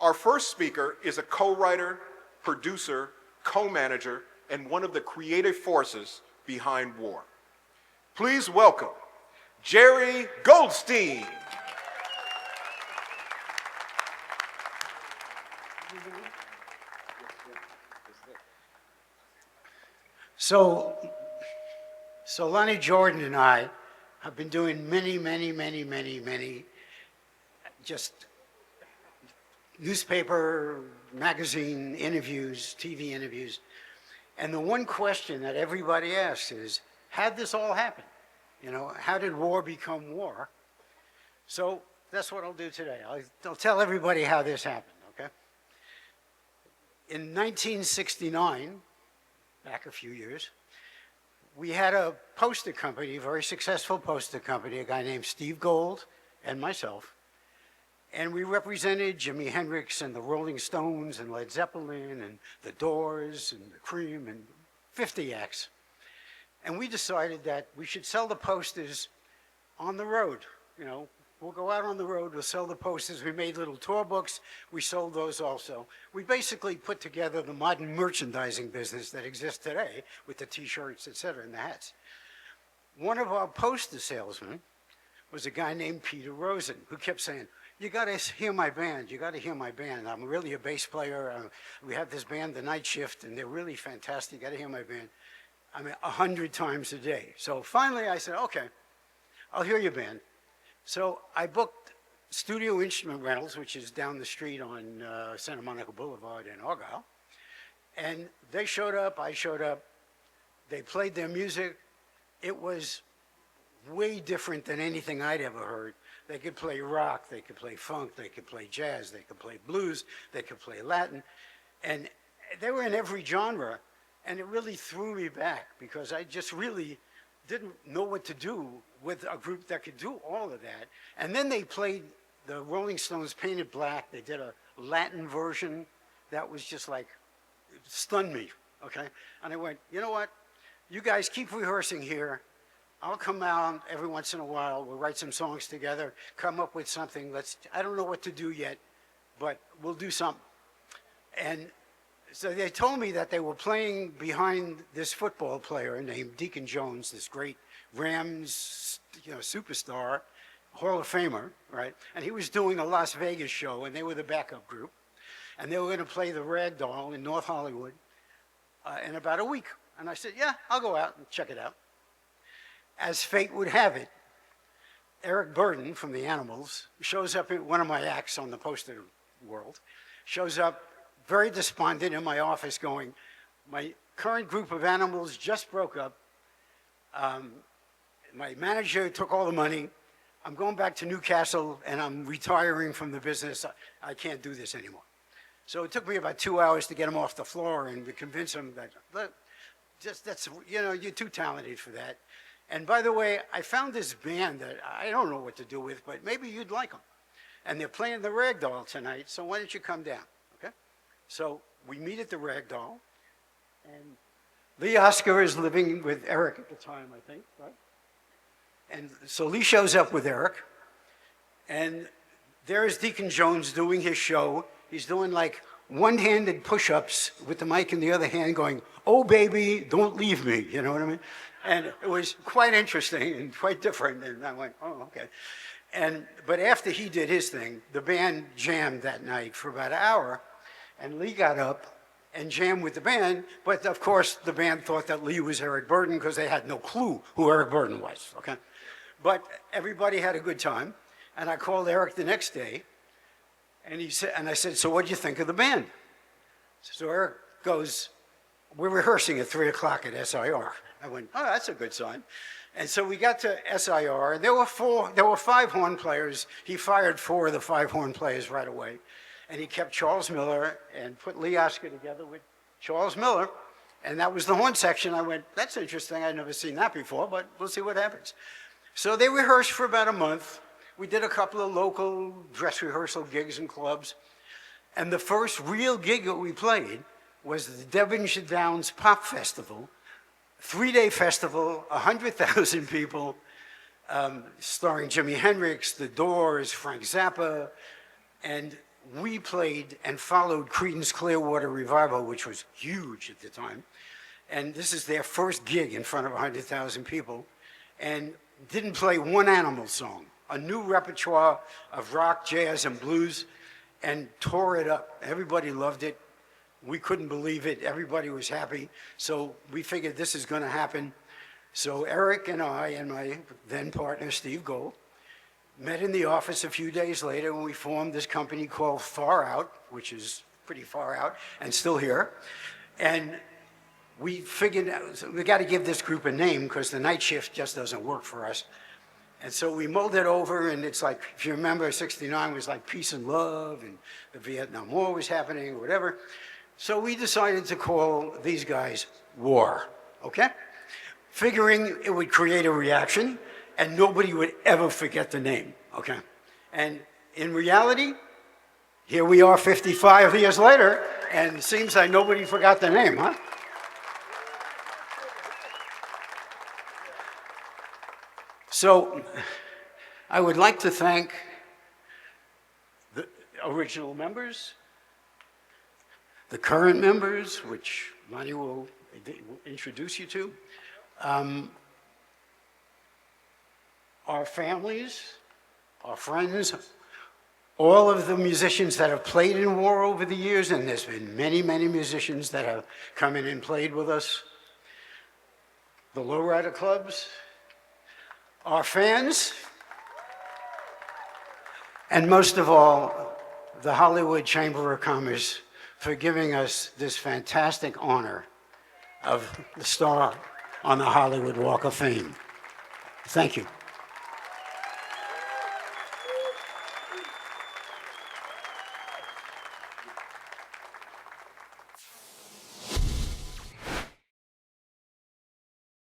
Our first speaker is a co-writer, producer, co-manager, and one of the creative forces behind war. Please welcome Jerry Goldstein. So Lonnie Jordan and I have been doing many just newspaper, magazine interviews, TV interviews. And the one question that everybody asks is, how'd this all happen? You know, how did war become war? So that's what I'll do today. I'll tell everybody how this happened, okay? In 1969, back a few years, we had a poster company, a very successful poster company, a guy named Steve Gold and myself. And we represented Jimi Hendrix and the Rolling Stones and Led Zeppelin and the Doors and the Cream and 50 acts. And we decided that we should sell the posters on the road. You know, we'll go out on the road, we'll sell the posters. We made little tour books, we sold those also. We basically put together the modern merchandising business that exists today with the t-shirts, et cetera, and the hats. One of our poster salesmen was a guy named Peter Rosen, who kept saying, you gotta hear my band, you gotta hear my band. I'm really a bass player. We have this band, The Night Shift, and they're really fantastic. You gotta hear my band. I mean, 100 times a day. So finally I said, okay, I'll hear your band. So I booked Studio Instrument Rentals, which is down the street on Santa Monica Boulevard in Argyle. And they showed up, I showed up. They played their music. It was way different than anything I'd ever heard. They could play rock, they could play funk, they could play jazz, they could play blues, they could play Latin. And they were in every genre. And it really threw me back because I just really didn't know what to do with a group that could do all of that. And then they played the Rolling Stones Painted Black. They did a Latin version that was just like, it stunned me, okay? And I went, you know what? You guys keep rehearsing here. I'll come out every once in a while. We'll write some songs together, come up with something. I don't know what to do yet, but we'll do something. And so they told me that they were playing behind this football player named Deacon Jones, this great Rams, superstar, Hall of Famer, right? And he was doing a Las Vegas show, and they were the backup group. And they were going to play the Ragdoll in North Hollywood in about a week. And I said, yeah, I'll go out and check it out. As fate would have it, Eric Burden from the Animals shows up in one of my acts on the poster world, shows up very despondent in my office going, my current group of Animals just broke up. My manager took all the money. I'm going back to Newcastle and I'm retiring from the business. I can't do this anymore. So it took me about 2 hours to get him off the floor and to convince him that, look, you're too talented for that. And by the way, I found this band that I don't know what to do with, but maybe you'd like them. And they're playing the Ragdoll tonight, so why don't you come down, okay? So we meet at the Ragdoll, and Lee Oscar is living with Eric at the time, I think, right? And so Lee shows up with Eric, and there's Deacon Jones doing his show. He's doing like one-handed push-ups with the mic in the other hand going, oh baby, don't leave me, you know what I mean? And it was quite interesting and quite different, and I went, oh, okay. But after he did his thing, the band jammed that night for about an hour, and Lee got up and jammed with the band, but of course the band thought that Lee was Eric Burden because they had no clue who Eric Burden was, okay? But everybody had a good time, and I called Eric the next day, and I said, so what do you think of the band? So Eric goes, we're rehearsing at 3 o'clock at SIR. I went, oh, that's a good sign. And so we got to SIR, and there were 5 horn players. He fired 4 of the 5 horn players right away. And he kept Charles Miller and put Lee Oscar together with Charles Miller. And that was the horn section. I went, that's interesting. I'd never seen that before, but we'll see what happens. So they rehearsed for about a month. We did a couple of local dress rehearsal gigs in clubs. And the first real gig that we played was the Devonshire Downs Pop Festival, 3-day festival, 100,000 people, starring Jimi Hendrix, The Doors, Frank Zappa. And we played and followed Creedence Clearwater Revival, which was huge at the time. And this is their first gig in front of 100,000 people. And didn't play one Animal song, a new repertoire of rock, jazz, and blues, and tore it up. Everybody loved it. We couldn't believe it. Everybody was happy. So we figured this is going to happen. So Eric and I and my then partner, Steve Gold, met in the office a few days later when we formed this company called Far Out, which is pretty far out and still here. And we figured we got to give this group a name because the night shift just doesn't work for us. And so we mulled it over, and it's like, if you remember, '69 was like peace and love, and the Vietnam War was happening, or whatever. So we decided to call these guys War, okay? Figuring it would create a reaction, and nobody would ever forget the name, okay? And in reality, here we are 55 years later, and it seems like nobody forgot the name, huh? So I would like to thank the original members, the current members, which Lonnie will introduce you to, our families, our friends, all of the musicians that have played in War over the years, and there's been many, many musicians that have come in and played with us, the lowrider clubs, our fans, and most of all, the Hollywood Chamber of Commerce for giving us this fantastic honor of the star on the Hollywood Walk of Fame. Thank you.